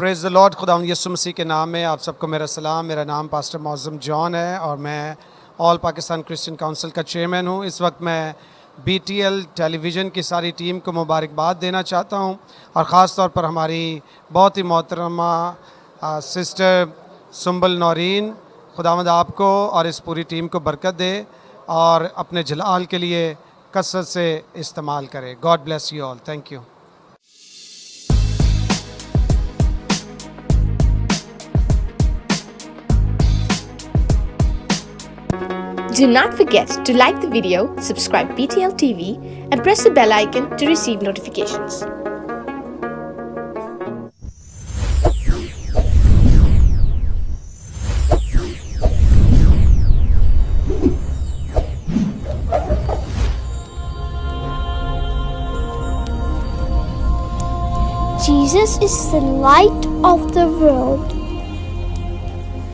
Praise the Lord. खुदावंद यीशु मसीह के नाम में आप सबको मेरा सलाम। मेरा नाम पास्टर मौज़म जॉन है और मैं ऑल पाकिस्तान क्रिश्चियन काउंसिल का चेयरमैन हूँ। इस वक्त मैं BTL टेलीविज़न की सारी टीम को मुबारकबाद देना चाहता हूँ और ख़ास तौर पर हमारी बहुत ही मोहतरमा सिस्टर सुंबल नौरीन, खुदावंद आपको और इस पूरी टीम को बरकत दे और अपने जलाल के लिए कसरत से इस्तेमाल करे। God bless you all. Thank you. Do not forget to like the video, subscribe BTL TV, and press the bell icon to receive notifications. Jesus is the light of the world.